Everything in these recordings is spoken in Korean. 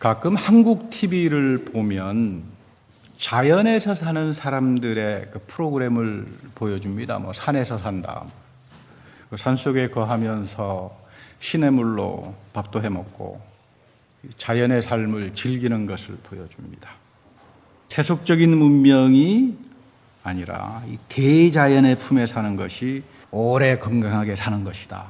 가끔 한국 TV를 보면 자연에서 사는 사람들의 그 프로그램을 보여줍니다. 뭐 산에서 산다. 그 산속에 거하면서 시냇물로 밥도 해먹고 자연의 삶을 즐기는 것을 보여줍니다. 세속적인 문명이 아니라 이 대자연의 품에 사는 것이 오래 건강하게 사는 것이다.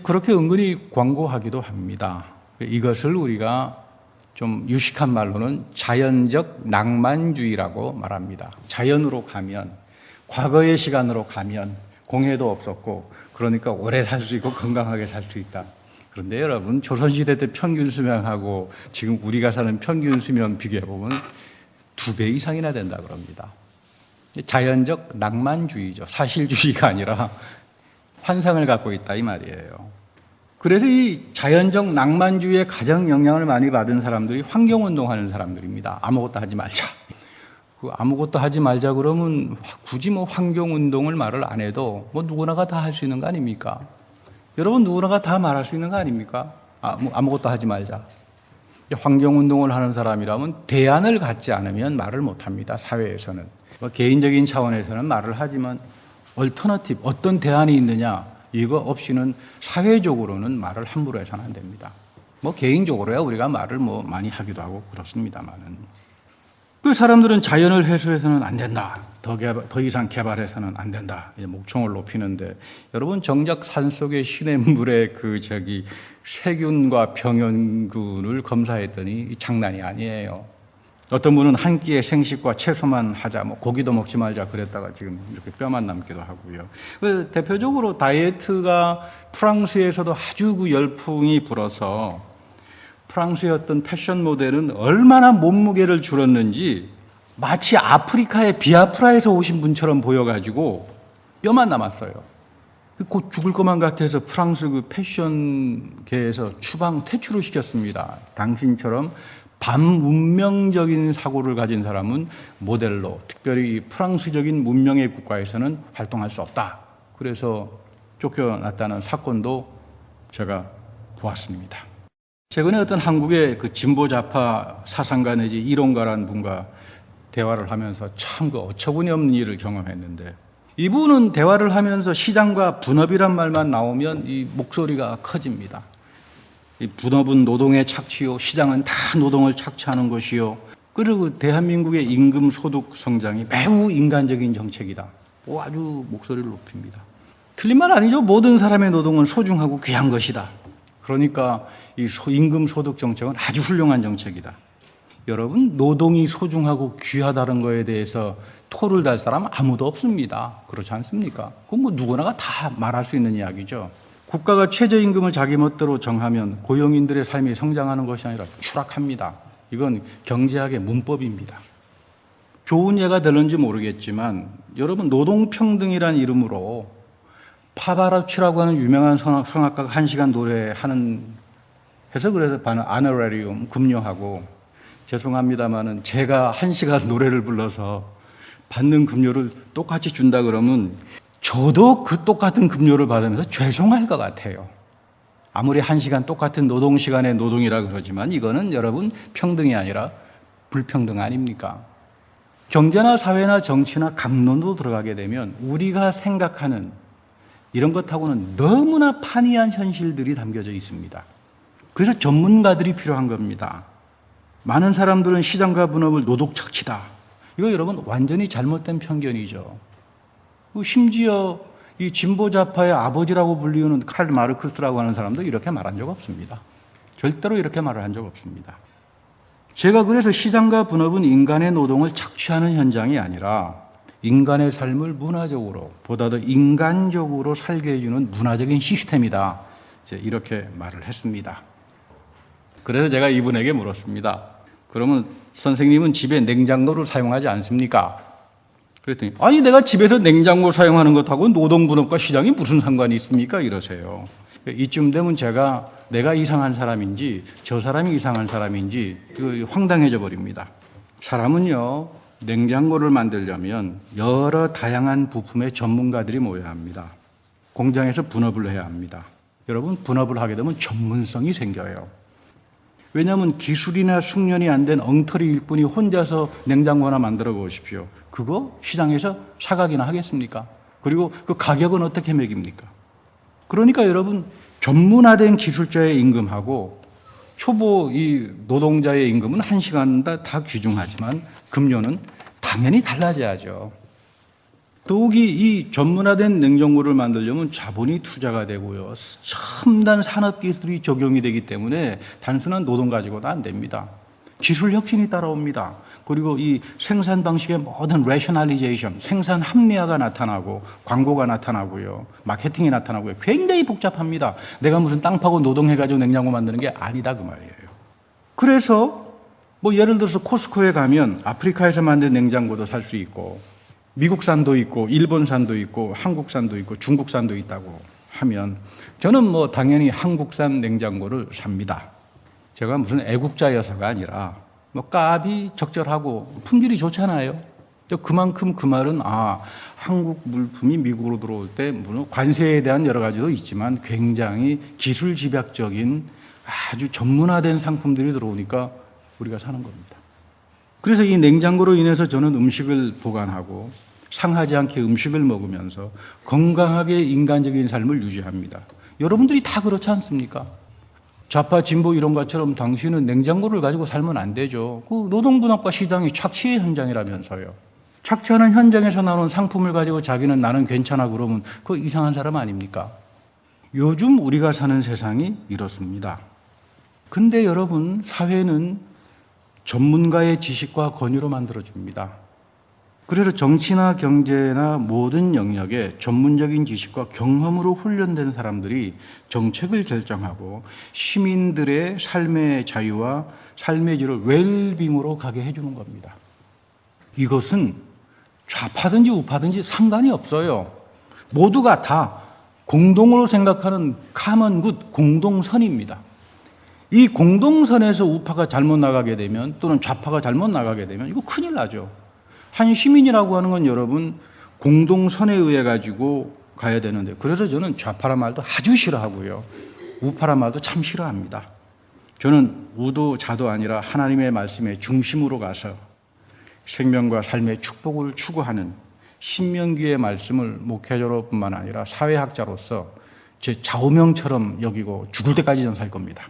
그렇게 은근히 광고하기도 합니다. 이것을 우리가 좀 유식한 말로는 자연적 낭만주의라고 말합니다. 자연으로 가면, 과거의 시간으로 가면 공해도 없었고, 그러니까 오래 살 수 있고 건강하게 살 수 있다. 그런데 여러분, 조선시대 때 평균 수명하고 지금 우리가 사는 평균 수명 비교해보면 2배 이상이나 된다 그럽니다. 자연적 낭만주의죠. 사실주의가 아니라 환상을 갖고 있다 이 말이에요. 그래서 이 자연적 낭만주의에 가장 영향을 많이 받은 사람들이 환경운동하는 사람들입니다. 아무것도 하지 말자. 아무것도 하지 말자 그러면 굳이 뭐 환경운동을 말을 안 해도 뭐 누구나가 다 할 수 있는 거 아닙니까? 여러분 누구나가 다 말할 수 있는 거 아닙니까? 아무것도 하지 말자. 환경운동을 하는 사람이라면 대안을 갖지 않으면 말을 못합니다. 사회에서는. 개인적인 차원에서는 말을 하지만 얼터너티브, 어떤 대안이 있느냐 이거 없이는 사회적으로는 말을 함부로 해서는 안 됩니다. 뭐 개인적으로야 우리가 말을 뭐 많이 하기도 하고 그렇습니다만은. 그 사람들은 자연을 해소해서는 안 된다. 더 이상 개발해서는 안 된다. 목청을 높이는데 여러분 정작 산속의 시냇물의 세균과 병원균을 검사했더니 장난이 아니에요. 어떤 분은 한 끼에 생식과 채소만 하자, 뭐 고기도 먹지 말자 그랬다가 지금 이렇게 뼈만 남기도 하고요. 대표적으로 다이어트가 프랑스에서도 아주 그 열풍이 불어서 프랑스의 어떤 패션 모델은 얼마나 몸무게를 줄였는지 마치 아프리카의 비아프라에서 오신 분처럼 보여가지고 뼈만 남았어요. 곧 죽을 것만 같아서 프랑스 그 패션계에서 추방 퇴출을 시켰습니다. 당신처럼 반문명적인 사고를 가진 사람은 모델로, 특별히 프랑스적인 문명의 국가에서는 활동할 수 없다. 그래서 쫓겨났다는 사건도 제가 보았습니다. 최근에 어떤 한국의 그 진보좌파 사상가 내지 이론가라는 분과 대화를 하면서 참 그 어처구니 없는 일을 경험했는데, 이분은 대화를 하면서 시장과 분업이란 말만 나오면 이 목소리가 커집니다. 이 분업은 노동의 착취요, 시장은 다 노동을 착취하는 것이요, 그리고 대한민국의 임금 소득 성장이 매우 인간적인 정책이다. 아주 목소리를 높입니다. 틀린 말 아니죠. 모든 사람의 노동은 소중하고 귀한 것이다. 그러니까 이 임금 소득 정책은 아주 훌륭한 정책이다. 여러분, 노동이 소중하고 귀하다는 거에 대해서 토를 달 사람 아무도 없습니다. 그렇지 않습니까? 그건 뭐 누구나가 다 말할 수 있는 이야기죠. 국가가 최저임금을 자기 멋대로 정하면 고용인들의 삶이 성장하는 것이 아니라 추락합니다. 이건 경제학의 문법입니다. 좋은 예가 될는지 모르겠지만 여러분, 노동평등이라는 이름으로 파바로치라고 하는 유명한 성악가가 1시간 노래하는 해서 그래서 받는 아너라리움 급료하고, 죄송합니다만은 제가 1시간 노래를 불러서 받는 급료를 똑같이 준다 그러면 저도 그 똑같은 급료를 받으면서 죄송할 것 같아요. 아무리 1시간 똑같은 노동시간의 노동이라 그러지만 이거는 여러분 평등이 아니라 불평등 아닙니까? 경제나 사회나 정치나 강론도 들어가게 되면 우리가 생각하는 이런 것하고는 너무나 판이한 현실들이 담겨져 있습니다. 그래서 전문가들이 필요한 겁니다. 많은 사람들은 시장과 분업을 노동 착취다. 이거 여러분 완전히 잘못된 편견이죠. 심지어 이 진보좌파의 아버지라고 불리우는 칼 마르크스라고 하는 사람도 이렇게 말한 적 없습니다. 절대로 이렇게 말을 한 적 없습니다. 제가 그래서 시장과 분업은 인간의 노동을 착취하는 현장이 아니라 인간의 삶을 문화적으로, 보다 더 인간적으로 살게 해주는 문화적인 시스템이다. 이렇게 말을 했습니다. 그래서 제가 이분에게 물었습니다. 그러면 선생님은 집에 냉장고를 사용하지 않습니까? 그랬더니 아니, 내가 집에서 냉장고 사용하는 것하고 노동분업과 시장이 무슨 상관이 있습니까? 이러세요. 이쯤 되면 내가 이상한 사람인지 저 사람이 이상한 사람인지 황당해져 버립니다. 사람은요, 냉장고를 만들려면 여러 다양한 부품의 전문가들이 모여야 합니다. 공장에서 분업을 해야 합니다. 여러분, 분업을 하게 되면 전문성이 생겨요. 왜냐하면 기술이나 숙련이 안 된 엉터리 일꾼이 혼자서 냉장고 하나 만들어 보십시오. 그거 시장에서 사각이나 하겠습니까? 그리고 그 가격은 어떻게 매깁니까? 그러니까 여러분, 전문화된 기술자의 임금하고 초보 이 노동자의 임금은 1시간 다 귀중하지만 급료는 당연히 달라져야죠. 더욱이 이 전문화된 냉장고를 만들려면 자본이 투자가 되고요. 첨단 산업 기술이 적용이 되기 때문에 단순한 노동 가지고는 안 됩니다. 기술 혁신이 따라옵니다. 그리고 이 생산 방식의 모든 레셔널리제이션, 생산 합리화가 나타나고 광고가 나타나고요. 마케팅이 나타나고요. 굉장히 복잡합니다. 내가 무슨 땅 파고 노동해가지고 냉장고 만드는 게 아니다 그 말이에요. 그래서 뭐 예를 들어서 코스코에 가면 아프리카에서 만든 냉장고도 살 수 있고 미국산도 있고 일본산도 있고 한국산도 있고 중국산도 있다고 하면 저는 뭐 당연히 한국산 냉장고를 삽니다. 제가 무슨 애국자여서가 아니라 뭐 값이 적절하고 품질이 좋잖아요. 그만큼 그 말은 한국 물품이 미국으로 들어올 때 물론 관세에 대한 여러 가지도 있지만 굉장히 기술 집약적인 아주 전문화된 상품들이 들어오니까 우리가 사는 겁니다. 그래서 이 냉장고로 인해서 저는 음식을 보관하고 상하지 않게 음식을 먹으면서 건강하게 인간적인 삶을 유지합니다. 여러분들이 다 그렇지 않습니까? 좌파 진보 이런 것처럼 당신은 냉장고를 가지고 살면 안 되죠. 그 노동분업과 시장이 착취의 현장이라면서요. 착취하는 현장에서 나오는 상품을 가지고 자기는 나는 괜찮아 그러면 그거 이상한 사람 아닙니까? 요즘 우리가 사는 세상이 이렇습니다. 근데 여러분, 사회는 전문가의 지식과 권유로 만들어줍니다. 그래서 정치나 경제나 모든 영역에 전문적인 지식과 경험으로 훈련된 사람들이 정책을 결정하고 시민들의 삶의 자유와 삶의 질을 웰빙으로 가게 해주는 겁니다. 이것은 좌파든지 우파든지 상관이 없어요. 모두가 다 공동으로 생각하는 common good, 공동선입니다. 이 공동선에서 우파가 잘못 나가게 되면 또는 좌파가 잘못 나가게 되면 이거 큰일 나죠. 한 시민이라고 하는 건 여러분 공동선에 의해 가지고 가야 되는데 그래서 저는 좌파란 말도 아주 싫어하고요. 우파란 말도 참 싫어합니다. 저는 우도 자도 아니라 하나님의 말씀의 중심으로 가서 생명과 삶의 축복을 추구하는 신명기의 말씀을 목회자로뿐만 아니라 사회학자로서 제 좌우명처럼 여기고 죽을 때까지 전 살 겁니다.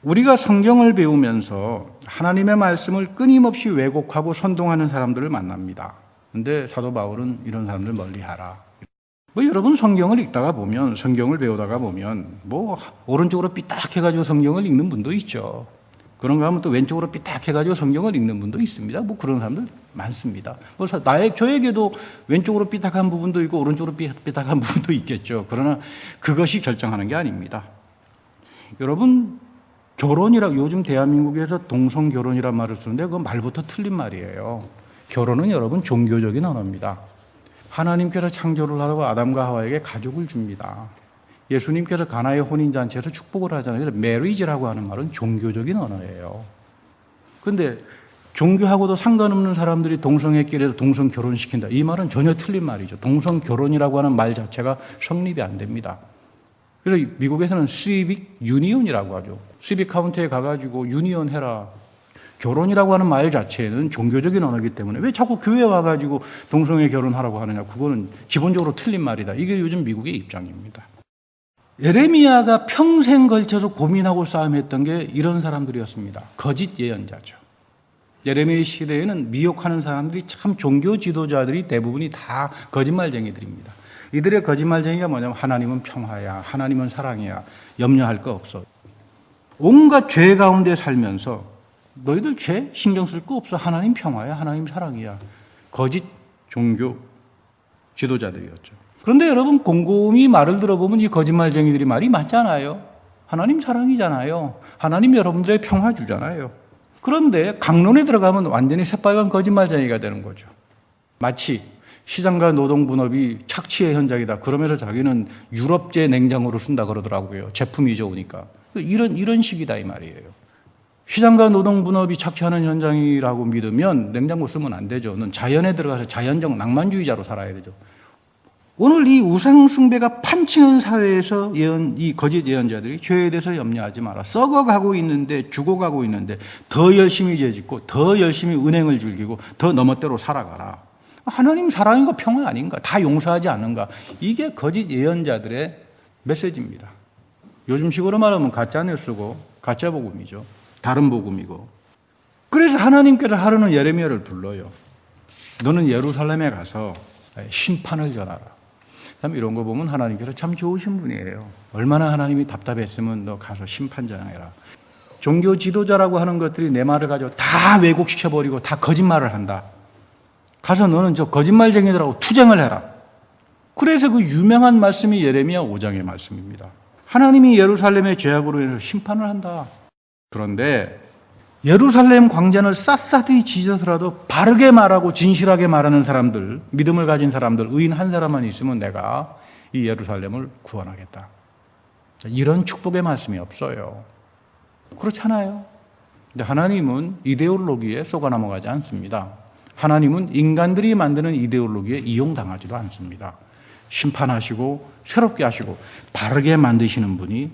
우리가 성경을 배우면서 하나님의 말씀을 끊임없이 왜곡하고 선동하는 사람들을 만납니다. 근데 사도 바울은 이런 사람들 멀리하라. 여러분 성경을 읽다가 보면, 성경을 배우다가 보면 오른쪽으로 삐딱해가지고 성경을 읽는 분도 있죠. 그런가 하면 또 왼쪽으로 삐딱해가지고 성경을 읽는 분도 있습니다. 그런 사람들 많습니다. 저에게도 왼쪽으로 삐딱한 부분도 있고 오른쪽으로 삐딱한 부분도 있겠죠. 그러나 그것이 결정하는 게 아닙니다. 여러분 결혼이라고 요즘 대한민국에서 동성결혼이란 말을 쓰는데 그건 말부터 틀린 말이에요. 결혼은 여러분 종교적인 언어입니다. 하나님께서 창조를 하고 아담과 하와에게 가족을 줍니다. 예수님께서 가나의 혼인잔치에서 축복을 하잖아요. 그래서 marriage라고 하는 말은 종교적인 언어예요. 그런데 종교하고도 상관없는 사람들이 동성애끼리에서 동성결혼시킨다. 이 말은 전혀 틀린 말이죠. 동성결혼이라고 하는 말 자체가 성립이 안 됩니다. 그래서 미국에서는 civic union이라고 하죠. 시빅 카운티에 가가지고 유니온 해라. 결혼이라고 하는 말 자체는 종교적인 언어이기 때문에 왜 자꾸 교회에 와가지고 동성애 결혼하라고 하느냐. 그거는 기본적으로 틀린 말이다. 이게 요즘 미국의 입장입니다. 예레미야가 평생 걸쳐서 고민하고 싸움했던 게 이런 사람들이었습니다. 거짓 예언자죠. 예레미야 시대에는 미혹하는 사람들이 참 종교 지도자들이 대부분이 다 거짓말쟁이들입니다. 이들의 거짓말쟁이가 뭐냐면 하나님은 평화야, 하나님은 사랑이야, 염려할 거 없어. 온갖 죄 가운데 살면서 너희들 죄 신경 쓸 거 없어. 하나님 평화야, 하나님 사랑이야. 거짓 종교 지도자들이었죠. 그런데 여러분 곰곰이 말을 들어보면 이 거짓말쟁이들이 말이 맞잖아요. 하나님 사랑이잖아요. 하나님 여러분들의 평화 주잖아요. 그런데 강론에 들어가면 완전히 새빨간 거짓말쟁이가 되는 거죠. 마치 시장과 노동분업이 착취의 현장이다. 그러면서 자기는 유럽제 냉장고를 쓴다 그러더라고요. 제품이 좋으니까. 이런 식이다 이 말이에요. 시장과 노동분업이 착취하는 현장이라고 믿으면 냉장고 쓰면 안 되죠. 넌 자연에 들어가서 자연적 낭만주의자로 살아야 되죠. 오늘 이 우상숭배가 판치는 사회에서 이 거짓 예언자들이 죄에 대해서 염려하지 마라. 썩어가고 있는데, 죽어가고 있는데 더 열심히 죄짓고 더 열심히 은행을 즐기고 더 너멋대로 살아가라. 하나님 사랑인가 평화 아닌가? 다 용서하지 않는가? 이게 거짓 예언자들의 메시지입니다. 요즘식으로 말하면 가짜 뉴스고 가짜 복음이죠. 다른 복음이고. 그래서 하나님께서 하루는 예레미야를 불러요. 너는 예루살렘에 가서 심판을 전하라. 참 이런 거 보면 하나님께서 참 좋으신 분이에요. 얼마나 하나님이 답답했으면 너 가서 심판 전해라. 종교 지도자라고 하는 것들이 내 말을 가지고 다 왜곡시켜버리고 다 거짓말을 한다. 가서 너는 저 거짓말쟁이들하고 투쟁을 해라. 그래서 그 유명한 말씀이 예레미야 5장의 말씀입니다. 하나님이 예루살렘의 죄악으로 인해서 심판을 한다. 그런데 예루살렘 광전을 샅샅이 지져서라도 바르게 말하고 진실하게 말하는 사람들, 믿음을 가진 사람들, 의인 한 사람만 있으면 내가 이 예루살렘을 구원하겠다. 이런 축복의 말씀이 없어요. 그렇잖아요. 근데 하나님은 이데올로기에 속아 넘어가지 않습니다. 하나님은 인간들이 만드는 이데올로기에 이용당하지도 않습니다. 심판하시고 새롭게 하시고 바르게 만드시는 분이,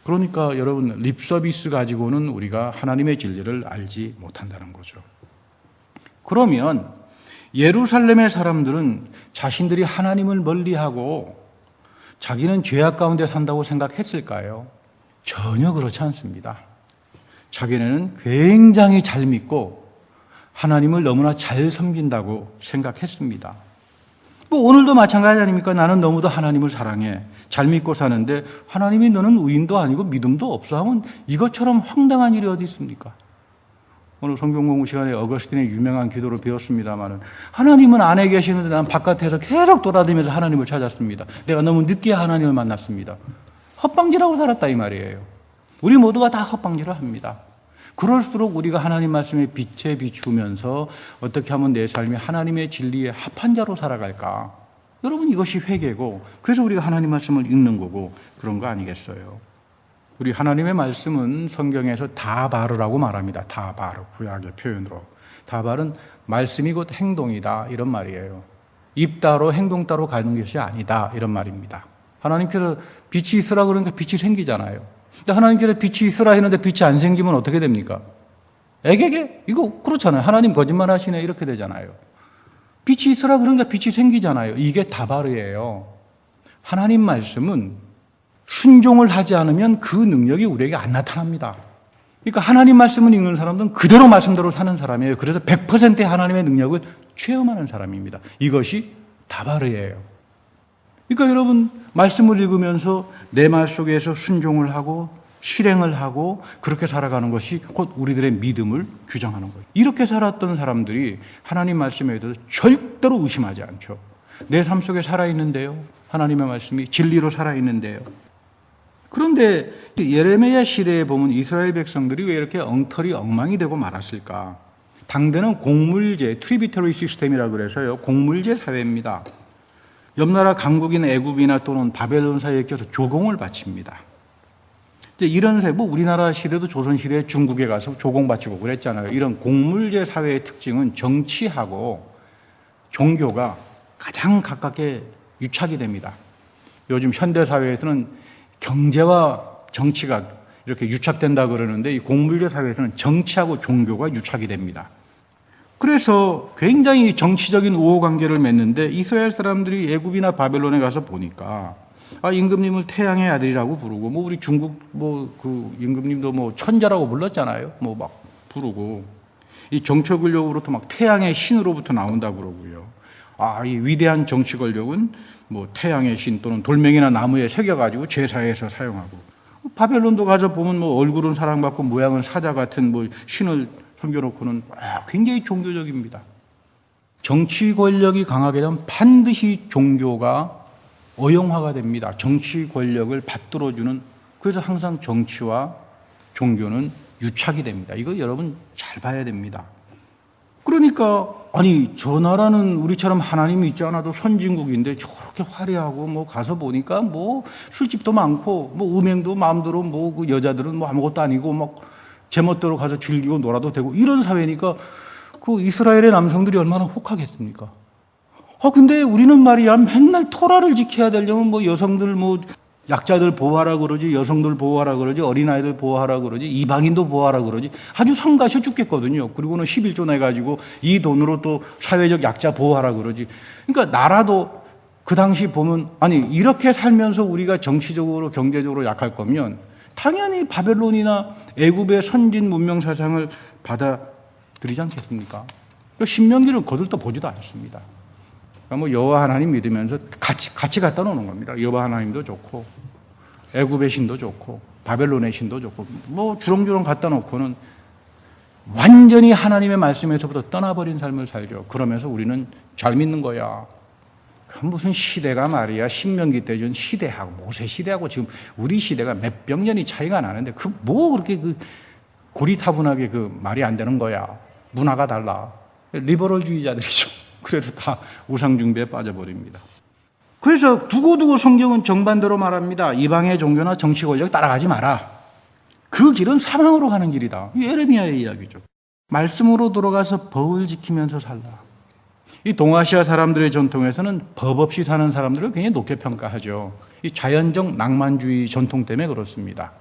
그러니까 여러분 립서비스 가지고는 우리가 하나님의 진리를 알지 못한다는 거죠. 그러면 예루살렘의 사람들은 자신들이 하나님을 멀리하고 자기는 죄악 가운데 산다고 생각했을까요? 전혀 그렇지 않습니다. 자기네는 굉장히 잘 믿고 하나님을 너무나 잘 섬긴다고 생각했습니다. 뭐 오늘도 마찬가지 아닙니까? 나는 너무도 하나님을 사랑해. 잘 믿고 사는데 하나님이 너는 의인도 아니고 믿음도 없어 하면 이것처럼 황당한 일이 어디 있습니까? 오늘 성경 공부 시간에 어거스틴의 유명한 기도를 배웠습니다만 하나님은 안에 계시는데 난 바깥에서 계속 돌아다니면서 하나님을 찾았습니다. 내가 너무 늦게 하나님을 만났습니다. 헛방질하고 살았다 이 말이에요. 우리 모두가 다 헛방질을 합니다. 그럴수록 우리가 하나님 말씀에 빛에 비추면서 어떻게 하면 내 삶이 하나님의 진리에 합한 자로 살아갈까? 여러분 이것이 회개고, 그래서 우리가 하나님 말씀을 읽는 거고 그런 거 아니겠어요? 우리 하나님의 말씀은 성경에서 다바르라고 말합니다. 다바르, 구약의 표현으로. 다바르는 말씀이 곧 행동이다 이런 말이에요. 입 따로 행동 따로 가는 것이 아니다 이런 말입니다. 하나님께서 빛이 있으라 그러니까 빛이 생기잖아요. 근데 하나님께서 빛이 있으라 했는데 빛이 안 생기면 어떻게 됩니까? 에게게? 이거 그렇잖아요. 하나님 거짓말 하시네 이렇게 되잖아요. 빛이 있으라 그러니까 빛이 생기잖아요. 이게 다바르예요. 하나님 말씀은 순종을 하지 않으면 그 능력이 우리에게 안 나타납니다. 그러니까 하나님 말씀을 읽는 사람들은 그대로 말씀대로 사는 사람이에요. 그래서 100%의 하나님의 능력을 체험하는 사람입니다. 이것이 다바르예요. 그러니까 여러분 말씀을 읽으면서 내 말 속에서 순종을 하고 실행을 하고 그렇게 살아가는 것이 곧 우리들의 믿음을 규정하는 거예요. 이렇게 살았던 사람들이 하나님 말씀에 대해서 절대로 의심하지 않죠. 내 삶 속에 살아있는데요. 하나님의 말씀이 진리로 살아있는데요. 그런데 예레미야 시대에 보면 이스라엘 백성들이 왜 이렇게 엉터리 엉망이 되고 말았을까? 당대는 공물제, 트리비터리 시스템이라고 그래서요. 공물제 사회입니다. 옆나라 강국인 애굽이나 또는 바벨론 사이에 껴서 조공을 바칩니다. 이런 사회, 뭐 우리나라 시대도 조선시대에 중국에 가서 조공 바치고 그랬잖아요. 이런 공물제 사회의 특징은 정치하고 종교가 가장 가깝게 유착이 됩니다. 요즘 현대사회에서는 경제와 정치가 이렇게 유착된다 그러는데 이 공물제 사회에서는 정치하고 종교가 유착이 됩니다. 그래서 굉장히 정치적인 우호관계를 맺는데 이스라엘 사람들이 애굽이나 바벨론에 가서 보니까 임금님을 태양의 아들이라고 부르고 뭐 우리 중국 그 임금님도 뭐 천자라고 불렀잖아요. 뭐 막 부르고 이 정치 권력으로부터 막 태양의 신으로부터 나온다 그러고요. 이 위대한 정치 권력은 뭐 태양의 신 또는 돌멩이나 나무에 새겨가지고 제사에서 사용하고 바벨론도 가서 보면 뭐 얼굴은 사랑받고 모양은 사자 같은 뭐 신을 섬겨놓고는 굉장히 종교적입니다. 정치 권력이 강하게 되면 반드시 종교가 어용화가 됩니다. 정치 권력을 받들어주는, 그래서 항상 정치와 종교는 유착이 됩니다. 이거 여러분 잘 봐야 됩니다. 그러니까 저 나라는 우리처럼 하나님이 있지 않아도 선진국인데 저렇게 화려하고 뭐 가서 보니까 뭐 술집도 많고 뭐 음행도 마음대로 뭐 그 여자들은 뭐 아무것도 아니고 막 제멋대로 가서 즐기고 놀아도 되고 이런 사회니까 그 이스라엘의 남성들이 얼마나 혹하겠습니까? 근데 우리는 말이야, 맨날 토라를 지켜야 되려면 뭐 여성들 약자들 보호하라 그러지, 여성들 보호하라 그러지, 어린아이들 보호하라 그러지, 이방인도 보호하라 그러지, 아주 성가셔 죽겠거든요. 그리고는 11조 내가지고 이 돈으로 또 사회적 약자 보호하라 그러지. 그러니까 나라도 그 당시 보면, 아니, 이렇게 살면서 우리가 정치적으로, 경제적으로 약할 거면 당연히 바벨론이나 애굽의 선진 문명 사상을 받아들이지 않겠습니까? 그러니까 신명기를 거들떠 보지도 않습니다. 그러니까 여호와 하나님 믿으면서 같이 갖다 놓는 겁니다. 여호와 하나님도 좋고, 애굽의 신도 좋고, 바벨론의 신도 좋고, 주렁주렁 갖다 놓고는 완전히 하나님의 말씀에서부터 떠나버린 삶을 살죠. 그러면서 우리는 잘 믿는 거야. 무슨 시대가 말이야, 신명기 때 준 시대하고 모세 시대하고 지금 우리 시대가 몇백 년이 차이가 나는데 그렇게 고리타분하게 말이 안 되는 거야. 문화가 달라. 리버럴주의자들이죠. 그래서 다 우상숭배에 빠져버립니다. 그래서 두고두고 성경은 정반대로 말합니다. 이방의 종교나 정치 권력 따라가지 마라. 그 길은 사망으로 가는 길이다. 예레미야의 이야기죠. 말씀으로 돌아가서 법을 지키면서 살라. 이 동아시아 사람들의 전통에서는 법 없이 사는 사람들을 굉장히 높게 평가하죠. 이 자연적 낭만주의 전통 때문에 그렇습니다.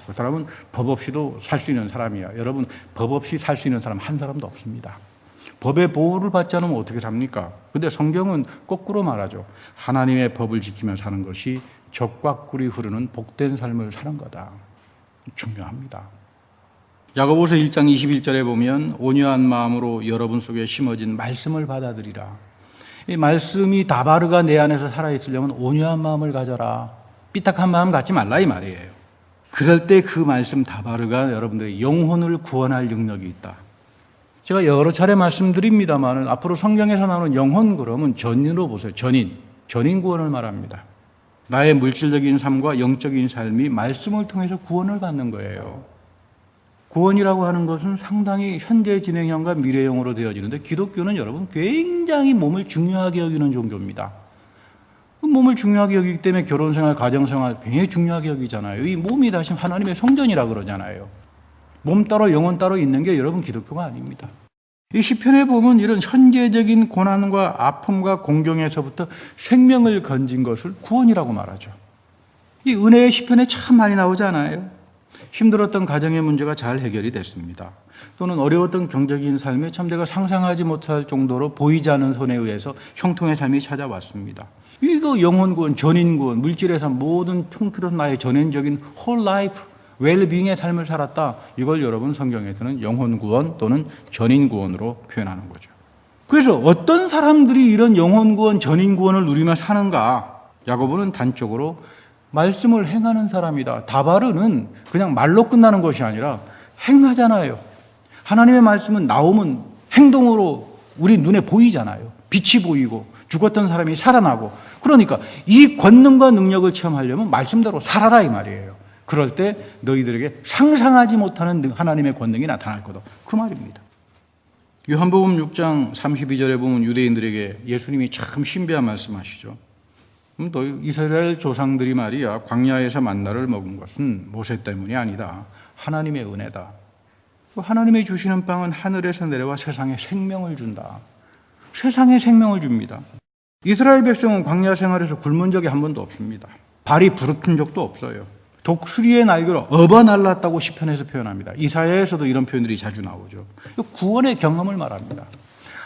그 사람은 법 없이도 살 수 있는 사람이야. 여러분, 법 없이 살 수 있는 사람 한 사람도 없습니다. 법의 보호를 받지 않으면 어떻게 삽니까? 근데 성경은 거꾸로 말하죠. 하나님의 법을 지키며 사는 것이 젖과 꿀이 흐르는 복된 삶을 사는 거다. 중요합니다. 야고보서 1장 21절에 보면 온유한 마음으로 여러분 속에 심어진 말씀을 받아들이라. 이 말씀이 다바르가 내 안에서 살아있으려면 온유한 마음을 가져라. 삐딱한 마음 갖지 말라 이 말이에요. 그럴 때 그 말씀 다바르가 여러분들의 영혼을 구원할 능력이 있다. 제가 여러 차례 말씀드립니다만 앞으로 성경에서 나오는 영혼 그러면 전인으로 보세요. 전인 구원을 말합니다. 나의 물질적인 삶과 영적인 삶이 말씀을 통해서 구원을 받는 거예요. 구원이라고 하는 것은 상당히 현재 진행형과 미래형으로 되어지는데 기독교는 여러분 굉장히 몸을 중요하게 여기는 종교입니다. 몸을 중요하게 여기기 때문에 결혼생활, 가정생활 굉장히 중요하게 여기잖아요. 이 몸이 다시 하나님의 성전이라 그러잖아요. 몸 따로 영혼 따로 있는 게 여러분 기독교가 아닙니다. 이 시편에 보면 이런 현재적인 고난과 아픔과 공경에서부터 생명을 건진 것을 구원이라고 말하죠. 이 은혜의 시편에 참 많이 나오잖아요. 힘들었던 가정의 문제가 잘 해결이 됐습니다. 또는 어려웠던 경제적인 삶에 참 내가 상상하지 못할 정도로 보이지 않는 선에 의해서 형통의 삶이 찾아왔습니다. 이거 영혼 구원, 전인 구원, 물질의 삶 모든 통틀어서 나의 전인적인 whole life, 웰빙의 삶을 살았다. 이걸 여러분 성경에서는 영혼 구원 또는 전인 구원으로 표현하는 거죠. 그래서 어떤 사람들이 이런 영혼 구원, 전인 구원을 누리며 사는가? 야고보는 단적으로 말씀을 행하는 사람이다. 다바르는 그냥 말로 끝나는 것이 아니라 행하잖아요. 하나님의 말씀은 나오면 행동으로 우리 눈에 보이잖아요. 빛이 보이고 죽었던 사람이 살아나고. 그러니까 이 권능과 능력을 체험하려면 말씀대로 살아라 이 말이에요. 그럴 때 너희들에게 상상하지 못하는 하나님의 권능이 나타날 거다. 그 말입니다. 요한복음 6장 32절에 보면 유대인들에게 예수님이 참 신비한 말씀하시죠. 너희 이스라엘 조상들이 말이야 광야에서 만나를 먹은 것은 모세 때문이 아니다. 하나님의 은혜다. 하나님이 주시는 빵은 하늘에서 내려와 세상에 생명을 준다. 세상에 생명을 줍니다. 이스라엘 백성은 광야 생활에서 굶은 적이 한 번도 없습니다. 발이 부르튼 적도 없어요. 독수리의 날개로 업어날랐다고 시편에서 표현합니다. 이사야에서도 이런 표현들이 자주 나오죠. 구원의 경험을 말합니다.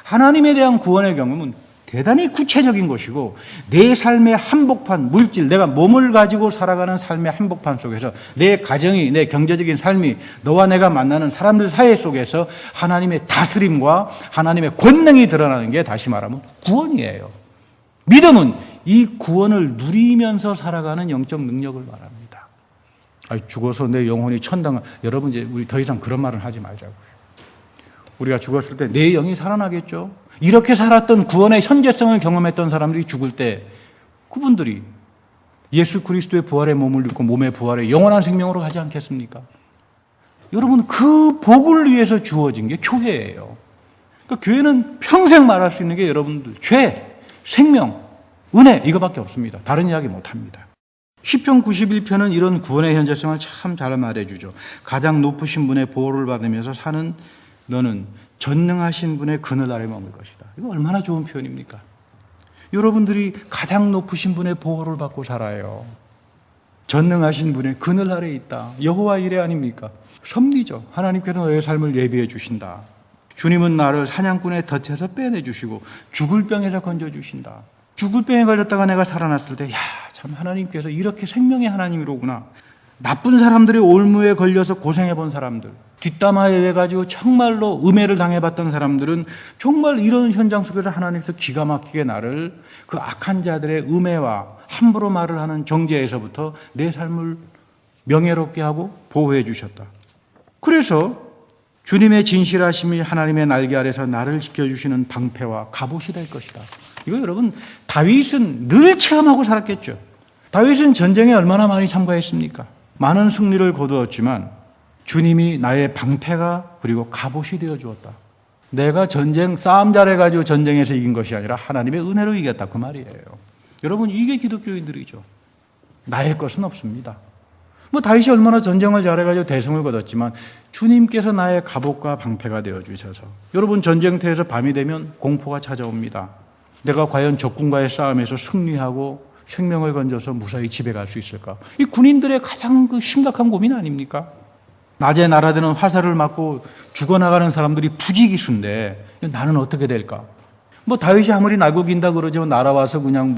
하나님에 대한 구원의 경험은 대단히 구체적인 것이고 내 삶의 한복판, 물질, 내가 몸을 가지고 살아가는 삶의 한복판 속에서 내 가정이, 내 경제적인 삶이 너와 내가 만나는 사람들 사이 속에서 하나님의 다스림과 하나님의 권능이 드러나는 게 다시 말하면 구원이에요. 믿음은 이 구원을 누리면서 살아가는 영적 능력을 말합니다. 죽어서 내 영혼이 천당, 여러분 이제 우리 더 이상 그런 말은 하지 말자고요. 우리가 죽었을 때 내 영이 살아나겠죠. 이렇게 살았던 구원의 현재성을 경험했던 사람들이 죽을 때 그분들이 예수 그리스도의 부활의 몸을 입고 몸의 부활의 영원한 생명으로 가지 않겠습니까? 여러분 그 복을 위해서 주어진 게 교회예요. 그러니까 교회는 평생 말할 수 있는 게 여러분들 죄, 생명, 은혜 이거밖에 없습니다. 다른 이야기 못합니다. 시편 91편은 이런 구원의 현재성을 참 잘 말해주죠. 가장 높으신 분의 보호를 받으면서 사는 너는 전능하신 분의 그늘 아래 머물 것이다. 이거 얼마나 좋은 표현입니까? 여러분들이 가장 높으신 분의 보호를 받고 살아요. 전능하신 분의 그늘 아래에 있다. 여호와 이레 아닙니까? 섭리죠. 하나님께서 너의 삶을 예비해 주신다. 주님은 나를 사냥꾼의 덫에서 빼내주시고 죽을 병에서 건져주신다. 죽을 병에 걸렸다가 내가 살아났을 때, 야, 참 하나님께서 이렇게 생명의 하나님이로구나. 나쁜 사람들의 올무에 걸려서 고생해 본 사람들, 뒷담화에 가지고 정말로 음해를 당해봤던 사람들은 정말 이런 현장 속에서 하나님께서 기가 막히게 나를 그 악한 자들의 음해와 함부로 말을 하는 정죄에서부터 내 삶을 명예롭게 하고 보호해 주셨다. 그래서 주님의 진실하심이 하나님의 날개 아래서 나를 지켜주시는 방패와 갑옷이 될 것이다. 이거 여러분, 다윗은 늘 체험하고 살았겠죠. 다윗은 전쟁에 얼마나 많이 참가했습니까? 많은 승리를 거두었지만 주님이 나의 방패가 그리고 갑옷이 되어 주었다. 내가 싸움 잘해가지고 전쟁에서 이긴 것이 아니라 하나님의 은혜로 이겼다, 그 말이에요. 여러분, 이게 기독교인들이죠. 나의 것은 없습니다. 다윗이 얼마나 전쟁을 잘해가지고 대성을 거뒀지만 주님께서 나의 갑옷과 방패가 되어주셔서, 여러분, 전쟁터에서 밤이 되면 공포가 찾아옵니다. 내가 과연 적군과의 싸움에서 승리하고 생명을 건져서 무사히 집에 갈 수 있을까? 이 군인들의 가장 심각한 고민 아닙니까? 낮에 날아드는 화살을 맞고 죽어나가는 사람들이 부지기수인데 나는 어떻게 될까? 다윗이 아무리 날고 긴다 그러지만 날아와서 그냥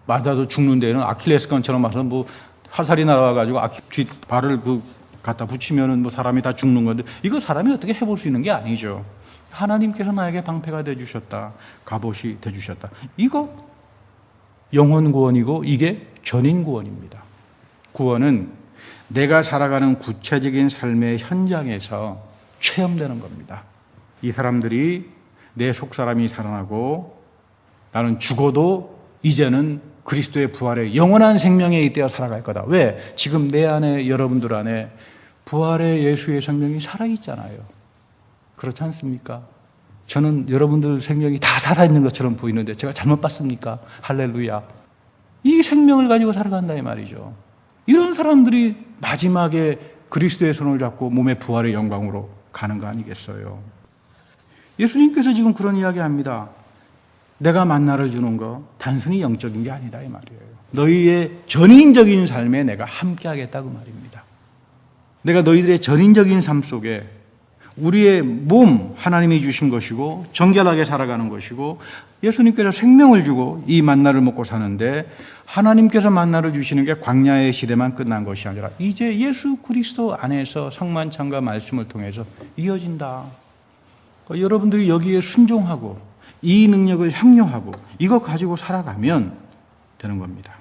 맞아서 죽는 데는 아킬레스건처럼 와서 화살이 날아와가지고 뒷발을 갖다 붙이면은 사람이 다 죽는 건데, 이거 사람이 어떻게 해볼 수 있는 게 아니죠. 하나님께서 나에게 방패가 되주셨다. 갑옷이 되주셨다. 이거 영혼 구원이고 이게 전인 구원입니다. 구원은 내가 살아가는 구체적인 삶의 현장에서 체험되는 겁니다. 이 사람들이 내 속사람이 살아나고 나는 죽어도 이제는 그리스도의 부활에 영원한 생명에 잇대어 살아갈 거다. 왜? 지금 내 안에, 여러분들 안에 부활의 예수의 생명이 살아있잖아요. 그렇지 않습니까? 저는 여러분들 생명이 다 살아있는 것처럼 보이는데 제가 잘못 봤습니까? 할렐루야. 이 생명을 가지고 살아간다 이 말이죠. 이런 사람들이 마지막에 그리스도의 손을 잡고 몸의 부활의 영광으로 가는 거 아니겠어요? 예수님께서 지금 그런 이야기 합니다. 내가 만나를 주는 거 단순히 영적인 게 아니다 이 말이에요. 너희의 전인적인 삶에 내가 함께 하겠다고 말입니다. 내가 너희들의 전인적인 삶 속에 우리의 몸 하나님이 주신 것이고 정결하게 살아가는 것이고, 예수님께서 생명을 주고 이 만나를 먹고 사는데, 하나님께서 만나를 주시는 게 광야의 시대만 끝난 것이 아니라 이제 예수 그리스도 안에서 성만찬과 말씀을 통해서 이어진다. 그러니까 여러분들이 여기에 순종하고 이 능력을 향유하고 이거 가지고 살아가면 되는 겁니다.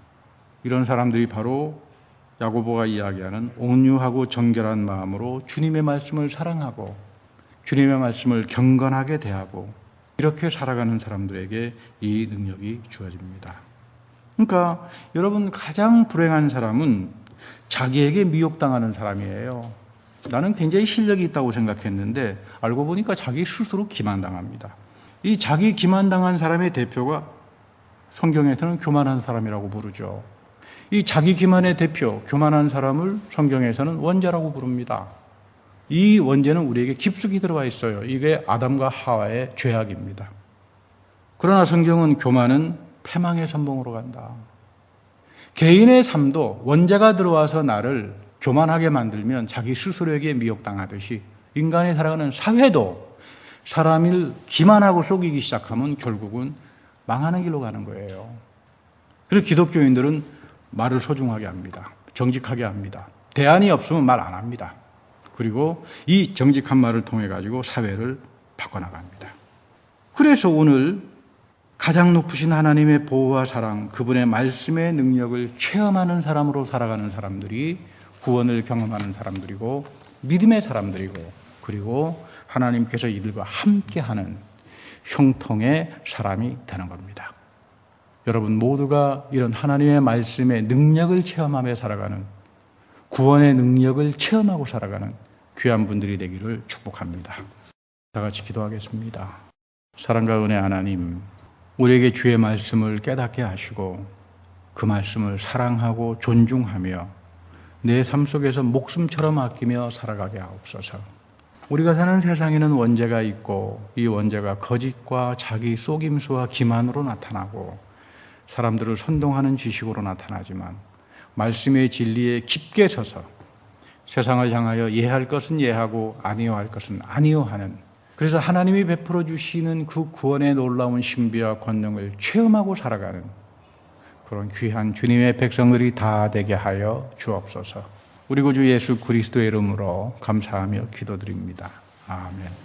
이런 사람들이 바로 야고보가 이야기하는 온유하고 정결한 마음으로 주님의 말씀을 사랑하고 주님의 말씀을 경건하게 대하고 이렇게 살아가는 사람들에게 이 능력이 주어집니다. 그러니까 여러분, 가장 불행한 사람은 자기에게 미혹당하는 사람이에요. 나는 굉장히 실력이 있다고 생각했는데 알고 보니까 자기 스스로 기만당합니다. 이 자기 기만당한 사람의 대표가 성경에서는 교만한 사람이라고 부르죠. 이 자기 기만의 대표, 교만한 사람을 성경에서는 원죄라고 부릅니다. 이 원죄는 우리에게 깊숙이 들어와 있어요. 이게 아담과 하와의 죄악입니다. 그러나 성경은 교만은 패망의 선봉으로 간다. 개인의 삶도 원죄가 들어와서 나를 교만하게 만들면 자기 스스로에게 미혹당하듯이 인간이 살아가는 사회도 사람을 기만하고 속이기 시작하면 결국은 망하는 길로 가는 거예요. 그래서 기독교인들은 말을 소중하게 합니다. 정직하게 합니다. 대안이 없으면 말 안 합니다. 그리고 이 정직한 말을 통해 가지고 사회를 바꿔나갑니다. 그래서 오늘 가장 높으신 하나님의 보호와 사랑, 그분의 말씀의 능력을 체험하는 사람으로 살아가는 사람들이 구원을 경험하는 사람들이고 믿음의 사람들이고, 그리고 하나님께서 이들과 함께하는 형통의 사람이 되는 겁니다. 여러분 모두가 이런 하나님의 말씀의 능력을 체험하며 살아가는, 구원의 능력을 체험하고 살아가는 귀한 분들이 되기를 축복합니다. 다 같이 기도하겠습니다. 사랑과 은혜 하나님, 우리에게 주의 말씀을 깨닫게 하시고 그 말씀을 사랑하고 존중하며 내 삶 속에서 목숨처럼 아끼며 살아가게 하옵소서. 우리가 사는 세상에는 원죄가 있고 이 원죄가 거짓과 자기 속임수와 기만으로 나타나고 사람들을 선동하는 지식으로 나타나지만 말씀의 진리에 깊게 서서 세상을 향하여 예할 것은 예하고 아니요 할 것은 아니요 하는, 그래서 하나님이 베풀어 주시는 그 구원의 놀라운 신비와 권능을 체험하고 살아가는 그런 귀한 주님의 백성들이 다 되게 하여 주옵소서. 우리 구주 예수 그리스도의 이름으로 감사하며 기도드립니다. 아멘.